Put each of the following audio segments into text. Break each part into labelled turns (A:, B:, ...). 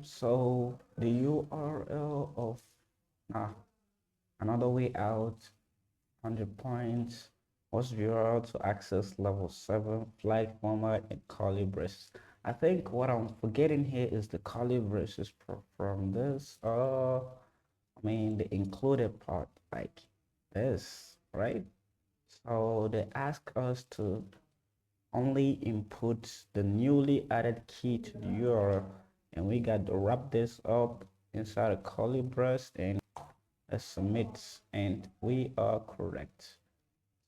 A: So the URL of another way out, 100 points. What's the URL to access level 7 flag format and curly braces? I think what I'm forgetting here is the curly braces from this. I mean the included part, like this, right? So they ask us to only input the newly added key to the URL, and we got to wrap this up inside a curly brace and submit, and we are correct.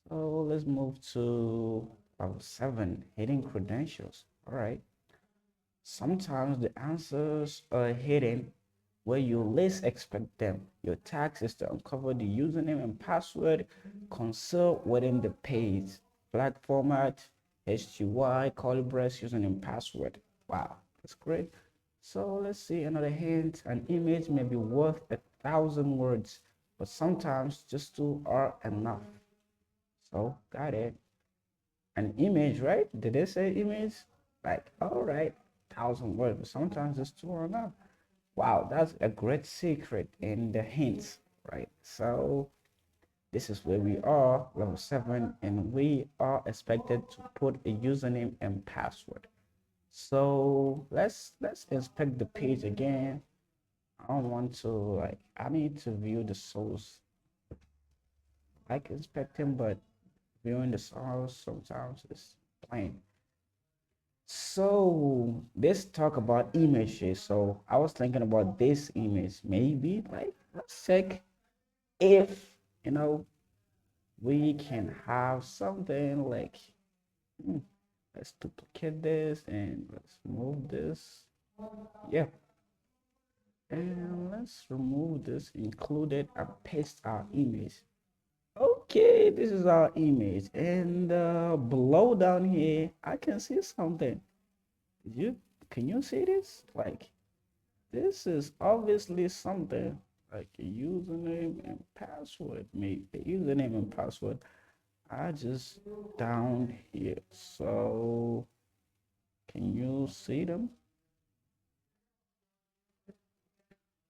A: So let's move to level 7, hidden credentials. All right. Sometimes the answers are hidden where you least expect them. Your task is to uncover the username and password concealed within the page. Flag format, HTY, curly brace, username, password. Wow, that's great. So let's see another hint. An image may be worth 1,000 words, but sometimes just two are enough. So got it. An image, right? Did they say image? Like, all right, 1,000 words, but sometimes just two are enough. Wow, that's a great secret in the hints, right? So this is where we are, level 7, and we are expected to put a username and password. So let's inspect the page again. I don't want to I need to view the source. Like inspecting, but viewing the source sometimes is plain. So let's talk about images. So I was thinking about this image. Maybe like let's check if we can have something like hmm, let's duplicate this and let's move this. Yeah. And let's remove this included and paste our image. Okay, this is our image. And below down here, I can see something. Did you can you see this? Like this is obviously something like a username and password. Maybe a username and password. I just down here. So can you see them?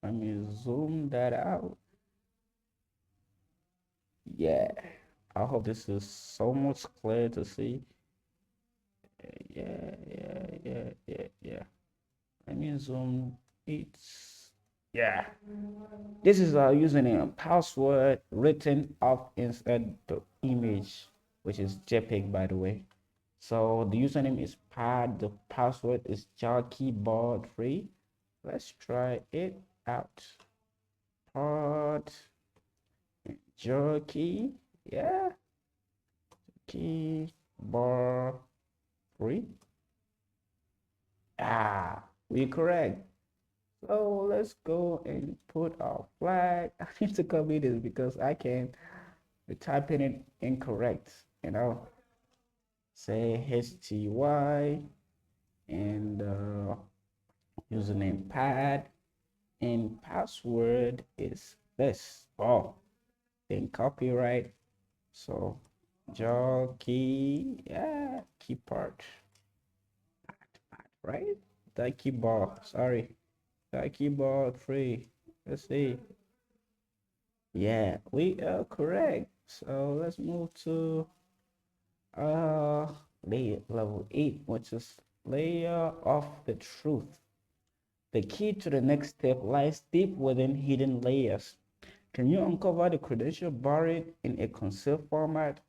A: Let me zoom that out. Yeah, I hope this is so much clear to see. Yeah. Let me zoom it. Yeah. This is our username and password written up inside the image, which is JPEG, by the way. So the username is pad, the password is jar keyboard free. Let's try it out. Pod jar key, yeah, keyboard free. We correct. So let's go and put our flag. I need to copy this because I can be typing it incorrect. Say HTY and username pad and password is this. Oh, then copyright. So jaw key, yeah, key part, right? That keyboard, sorry, that keyboard free. Let's see. Yeah, we are correct. So let's move to uh layer level 8, which is layer of the truth. The key to the next step lies deep within hidden layers. Can you uncover the credential buried in a concealed format?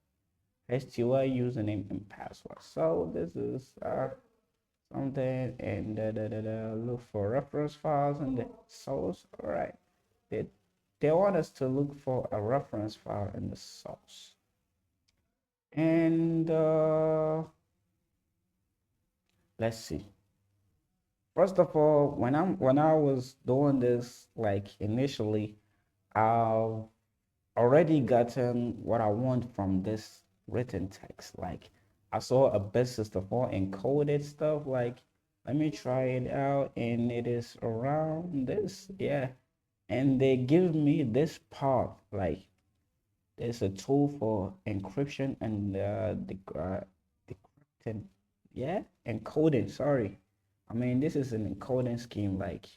A: HTY username and password. So this is something and look for reference files in the source. All right. They want us to look for a reference file in the source. And let's see. First of all, when I was doing this, like initially, I've already gotten what I want from this written text. Like I saw a basis of all encoded stuff. Like let me try it out, and it is around this. Yeah, and they give me this part. Like there's a tool for encryption and decrypting. Yeah, encoding. Sorry, I mean, this is an encoding scheme, like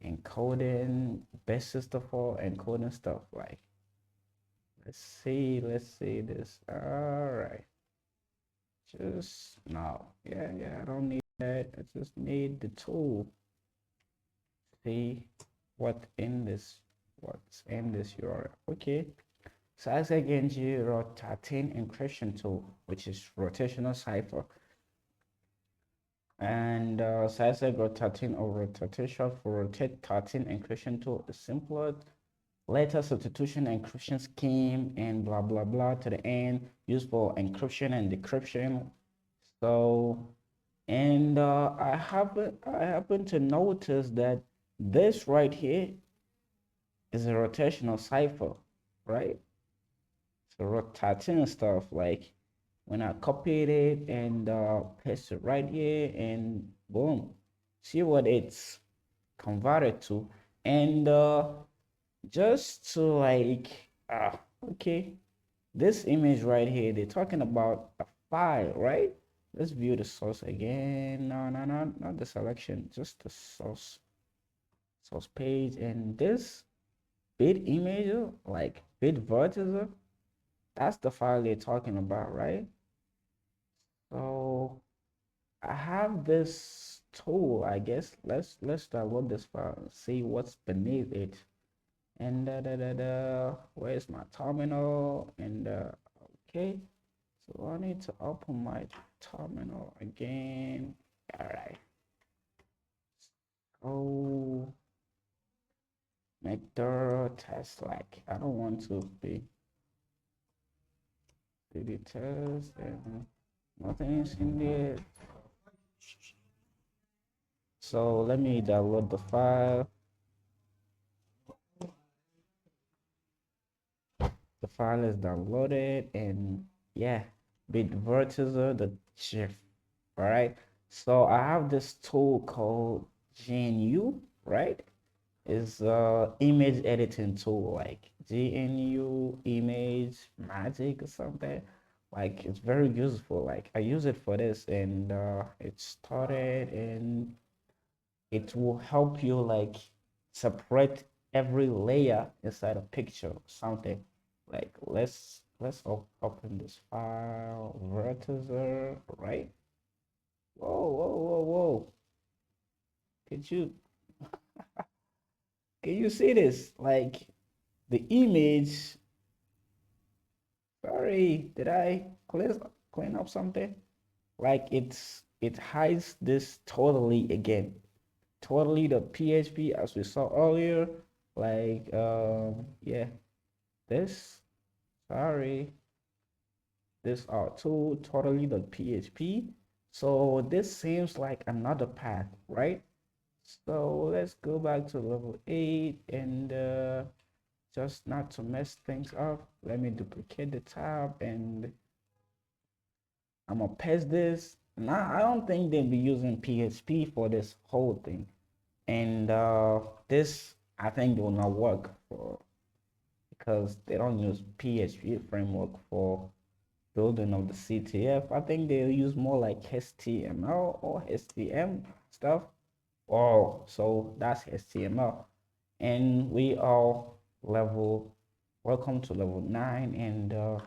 A: encoding basis for encoding stuff. Like, let's see this. All right. Just no. Yeah, I don't need that. I just need the tool. See what's in this URL. Okay. CYSEC NG rotating encryption tool, which is rotational cipher. And CYSEC rotating or rotation for rotate 13 encryption tool is simpler letter substitution encryption scheme and blah blah blah to the end, used for encryption and decryption. So, and I happen to notice that this right here is a rotational cipher, right? So rotating stuff, like when I copied it and paste it right here and boom, see what it's converted to. And just to like okay, this image right here, they're talking about a file, right? Let's view the source again. No, not the selection, just the source page. And this bit image, like bit vertices, that's the file they're talking about, right? So I have this tool, I guess. Let's download this file and see what's beneath it. And where's my terminal? And okay, so I need to open my terminal again. All right. Oh, make thorough test. Like I don't want to be do the test and nothing is in there. So let me download the file. The file is downloaded, and yeah, bit vertices the shift. All right. So I have this tool called GNU, right? Is image editing tool like GNU image magic or something. Like it's very useful. Like I use it for this, and it started, and it will help you like separate every layer inside a picture or something. Like let's open this file, vertices, right? Whoa. Could you can you see this? Like the image. Sorry, did I clean up something? Like it hides this totally again. Totally the PHP as we saw earlier. Like yeah, this sorry, this R2 totally the PHP. So this seems like another path, right? So let's go back to level 8 and just not to mess things up, let me duplicate the tab and I'm gonna paste this. Now I don't think they'll be using PHP for this whole thing. And this I think will not work for because they don't use PHP framework for building of the CTF. I think they'll use more like HTML or HTM stuff. Oh, so that's HTML. And we are level, welcome to level 9 and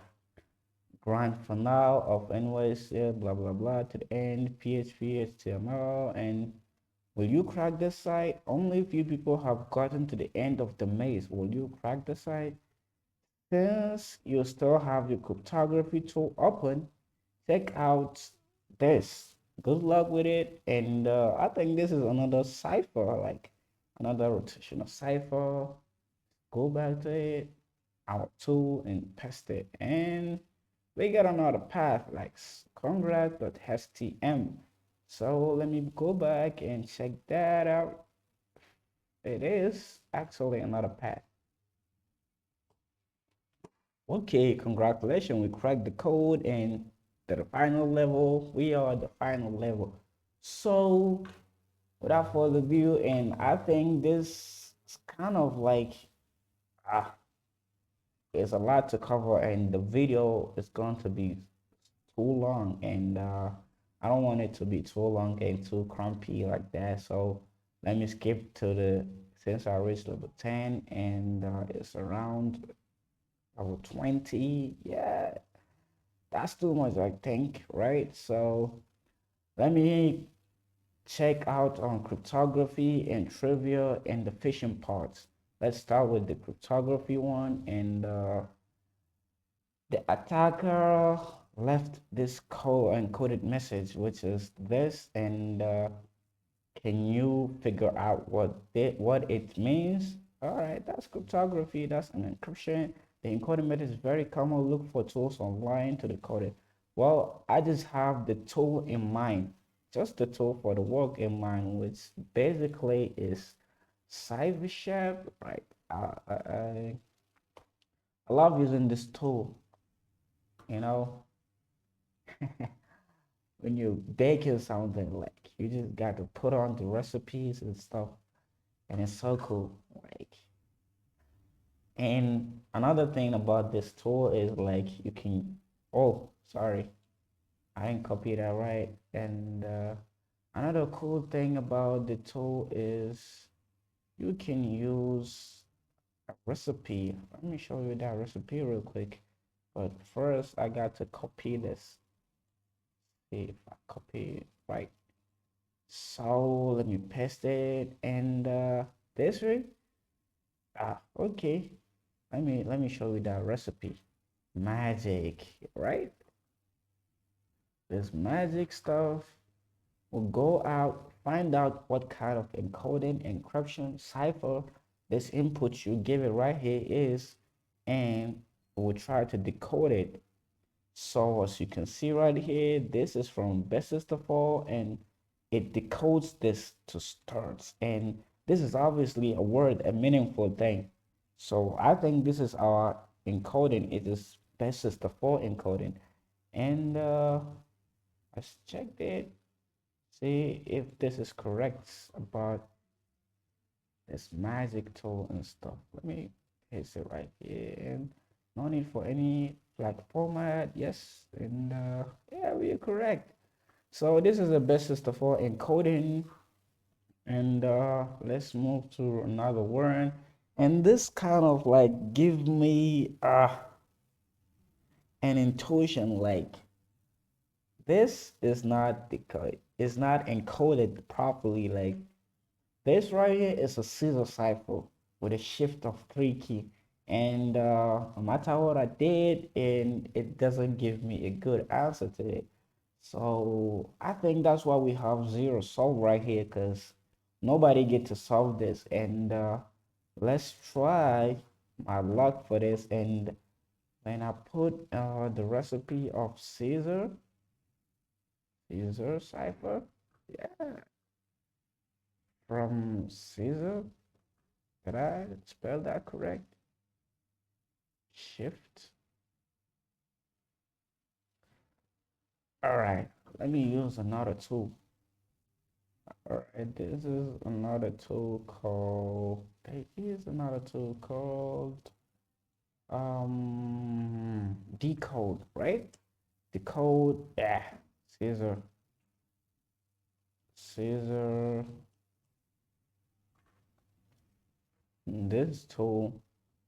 A: grand finale of anyways, yeah, blah blah blah to the end, PHP, HTML, and will you crack this site? Only few people have gotten to the end of the maze. Will you crack the site? Since you still have your cryptography tool open, check out this. Good luck with it. And I think this is another cipher, like another rotational cipher. Go back to it, our tool, and paste it. And we got another path like congrats.htm. So let me go back and check that out. It is actually another path. Okay, congratulations, we cracked the code and the final level. We are at the final level. So without further ado, and I think this is kind of like there's a lot to cover and the video is going to be too long and I don't want it to be too long and too crumpy like that. So let me skip to the, since I reached level 10 and it's around level 20. Yeah, that's too much, I think, right? So let me check out on cryptography and trivia and the phishing parts. Let's start with the cryptography one. And the attacker left this code encoded message, which is this. And can you figure out what it means? All right, that's cryptography. That's an encryption. The encoding method is very common. Look for tools online to decode it. Well, I just have the tool in mind, just the tool for the work in mind, which basically is CyberSecurity, right? I love using this tool, you know, when you're baking something, like you just got to put on the recipes and stuff, and it's so cool. Like, and another thing about this tool is like you can, oh, sorry, I didn't copy that right. And another cool thing about the tool is you can use a recipe. Let me show you that recipe real quick. But first, I got to copy this. See if I copy it right. So let me paste it, and this way. Okay. Let me show you that recipe. Magic, right? This magic stuff will go out, find out what kind of encoding, encryption, cipher this input you give it right here is, and we'll try to decode it. So as you can see right here, this is from bestest of all, and it decodes this to starts. And this is obviously a word, a meaningful thing. So I think this is our encoding. It is bestest of all encoding. And let's check it, see if this is correct about this magic tool and stuff. Let me paste it right here, and no need for any flag format. Yes, and yeah, we are correct. So this is the bestest of all encoding. And let's move to another word. And this kind of like give me an intuition, like this is not decoded, it's not encoded properly. Like this right here is a scissor cipher with a shift of 3 key. And no matter what I did, and it doesn't give me a good answer to it. So I think that's why we have zero solve right here, because nobody get to solve this. And let's try my luck for this. And when I put the recipe of Caesar cipher, yeah, from Caesar. Did I spell that correct? Shift. All right, let me use another tool. All right, this is another tool called, there is another tool called decode, right? Decode, yeah, Caesar. This tool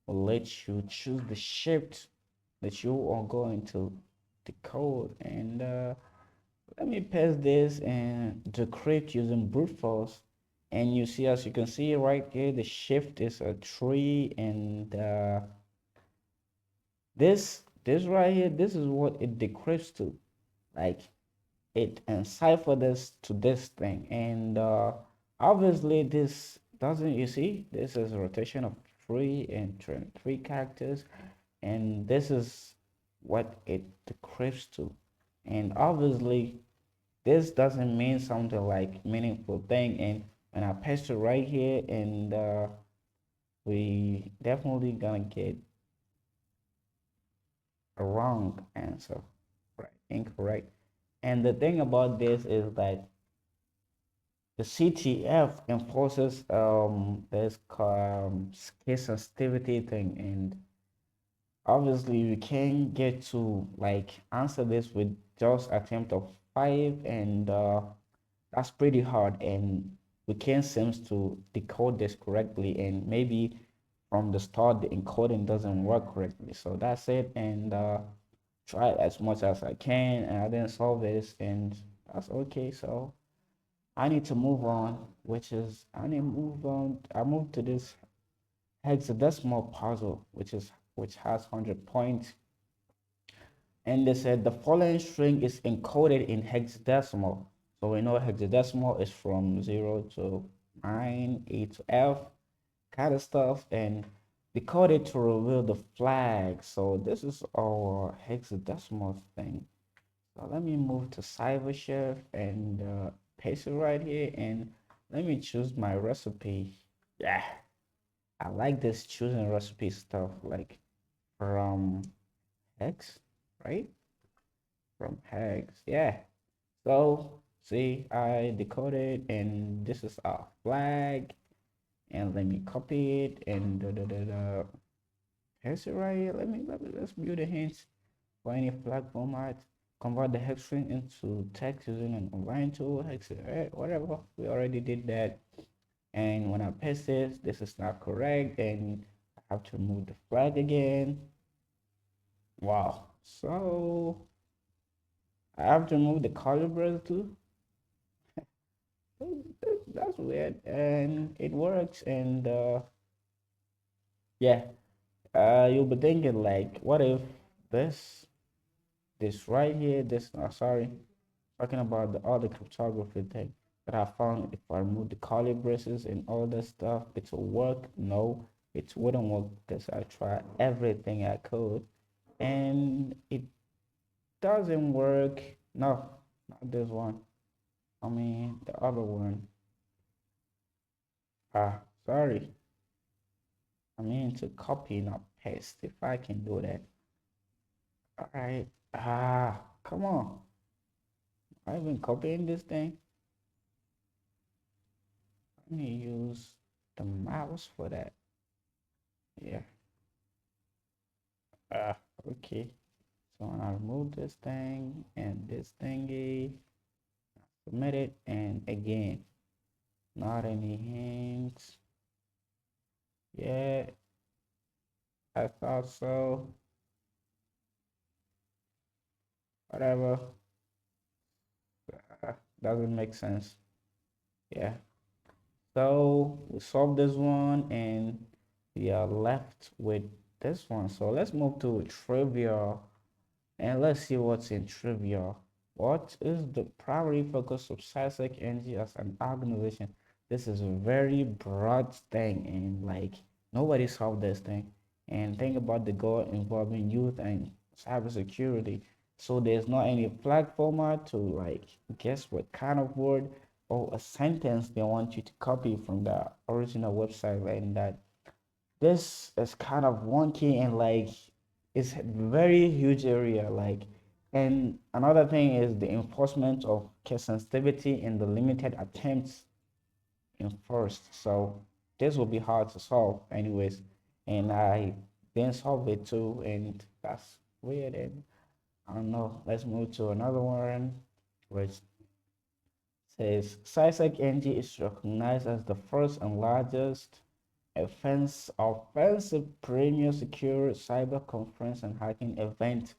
A: will let you choose the shift that you are going to decode. And let me paste this and decrypt using brute force. And you see, as you can see right here, the shift is a 3. And this right here, this is what it decrypts to. Like it encipher this to this thing. And obviously this doesn't, you see, this is a rotation of 3 and 3 characters. And this is what it decrypts to. And obviously this doesn't mean something like meaningful thing. And when I paste it right here, and we definitely gonna get a wrong answer, right? Incorrect. And the thing about this is that the CTF enforces this case sensitivity thing. And Obviously we can't get to like answer this with just attempt of five, and that's pretty hard, and we can't seem to decode this correctly, and maybe from the start the encoding doesn't work correctly. So that's it, and try as much as I can, and I didn't solve this, and that's okay. So I need to move on, which is I need to move on. I moved to this hexadecimal puzzle, which has 100 points, and they said the following string is encoded in hexadecimal. So we know hexadecimal is from 0 to 9, A to F, kind of stuff, and decoded to reveal the flag. So this is our hexadecimal thing. So let me move to Cybersecurity and paste it right here, and let me choose my recipe. Yeah, I like this choosing recipe stuff, like from hex, right? From hex, yeah. So see, I decoded, and this is our flag, and let me copy it and paste it right here. Let's view the hints for any flag format. Convert the hex string into text using an online tool, hex, whatever. We already did that. And when I paste this is not correct, and I have to remove the flag again. Wow. So I have to remove the calibers too. That's weird, and it works. And yeah, you'll be thinking like, what if this this right here, this sorry, talking about the other cryptography thing that I found, if I remove the curly braces and all that stuff, it will work. No, it wouldn't work because I tried everything I could, and it doesn't work. No, not this one. I mean the other one. Sorry. I mean to copy, not paste. If I can do that. All right. Come on. I've been copying this thing. Let me use the mouse for that. Yeah. Ah, okay. So when I remove this thing and this thingy, submit it, and again, not any hints. Yeah, I thought so. Whatever. Doesn't make sense. Yeah. So we solved this one, and we are left with this one. So let's move to trivia, and let's see what's in trivia. What is the primary focus of CySEC NG as an organization? This is a very broad thing, and like nobody solved this thing. And think about the goal involving youth and cybersecurity. So there's not any flag format to like guess what kind of word or a sentence they want you to copy from the original website, and that this is kind of wonky, and like it's a very huge area, like. And another thing is the enforcement of case sensitivity and the limited attempts enforced. So this will be hard to solve anyways, and I didn't solve it too, and that's weird. And I don't know, let's move to another one, which says CySEC NG is recognized as the first and largest offensive premier secure cyber conference and hacking event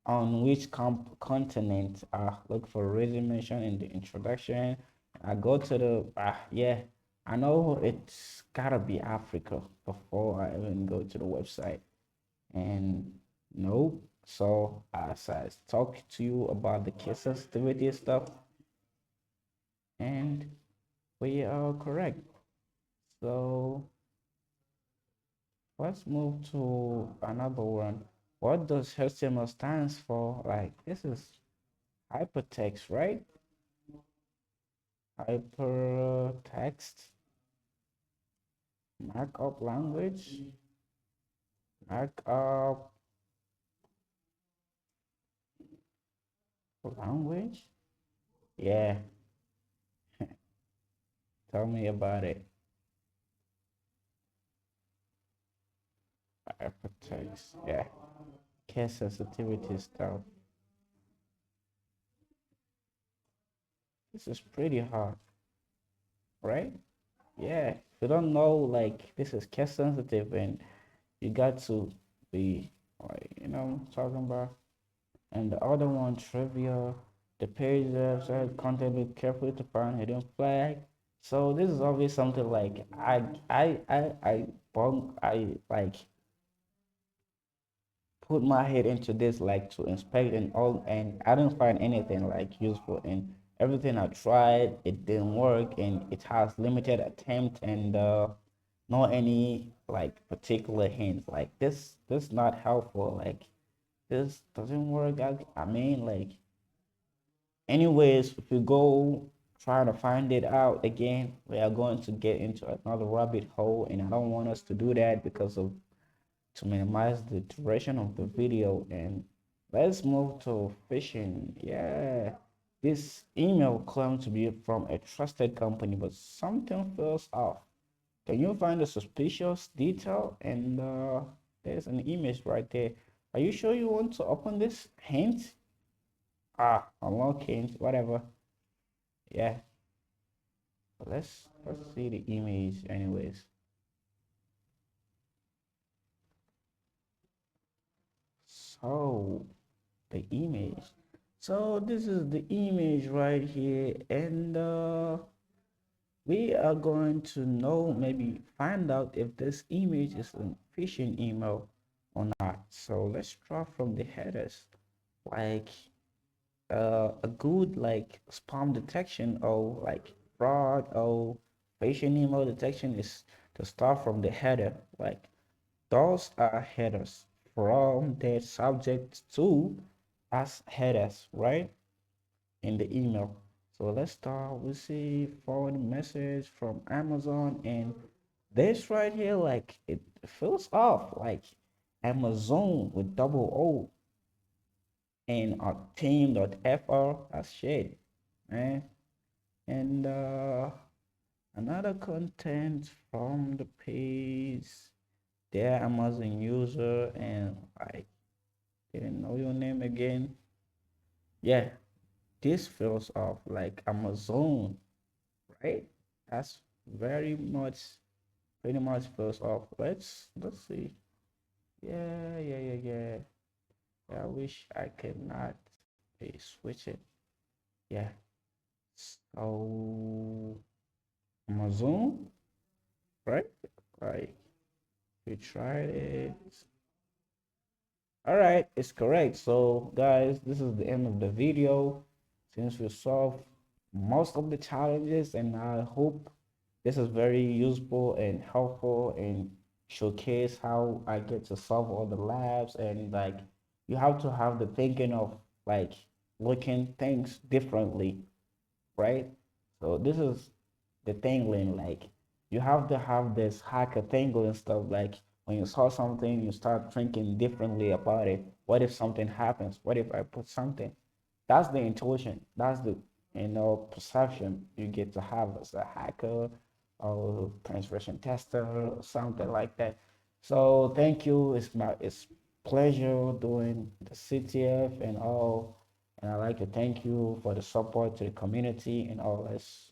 A: on which continent. Look for reason mentioned in the introduction. I go to the yeah, I know it's gotta be Africa before I even go to the website, and no. So as I talk to you about the case sensitivity stuff, and we are correct. So let's move to another one. What does HTML stands for? Like this is hypertext, right? Hypertext markup language. Markup language. Yeah, tell me about it. Hypertext. Yeah. case sensitivity stuff. This is pretty hard, right? Yeah. If you don't know, like, this is case sensitive and you got to be, like, what I'm talking about. And the other one, trivia, the page that said content be carefully to find hidden flag. So this is obviously something like I like put my head into this like to inspect and all, and I didn't find anything like useful, and everything I tried it didn't work, and it has limited attempt, and not any like particular hints like this not helpful, like this doesn't work. I mean, like, anyways, if we go try to find it out again, we are going to get into another rabbit hole, and I don't want us to do that because of to minimize the duration of the video. And let's move to phishing. Yeah, this email claims to be from a trusted company, but something feels off. Can you find a suspicious detail? And there's an image right there. Are you sure you want to open this? Hint? Unlock hint, whatever. Yeah, let's see the image anyways. So the image. So this is the image right here, and we are going to know, maybe find out if this image is a phishing email or not. So let's start from the headers, like a good like spam detection or like fraud or phishing email detection is to start from the header. Like, those are headers from the subject to as headers, right? In the email. So let's start. We see forward message from Amazon, and this right here, like, it feels off, like Amazon with double O and our team.fr as shit, man. And another content from the page, there Amazon user, and I didn't know your name again. Yeah, this feels off like Amazon, right? That's very much, pretty much feels off. Let's see. Yeah, yeah, yeah, yeah. Yeah, I wish I could not switch it. Yeah. So Amazon, right? Like, we tried it. All right, it's correct. So guys, this is the end of the video. Since we solved most of the challenges, and I hope this is very useful and helpful and showcase how I get to solve all the labs, and like, you have to have the thinking of like looking things differently, right? So this is the tingling, like, you have to have this hacker tingle and stuff, like when you saw something, you start thinking differently about it. What if something happens? What if I put something? That's the intuition. That's the perception you get to have as a hacker or penetration tester or something like that. So thank you. It's pleasure doing the CTF and all. And I'd like to thank you for the support to the community and all this.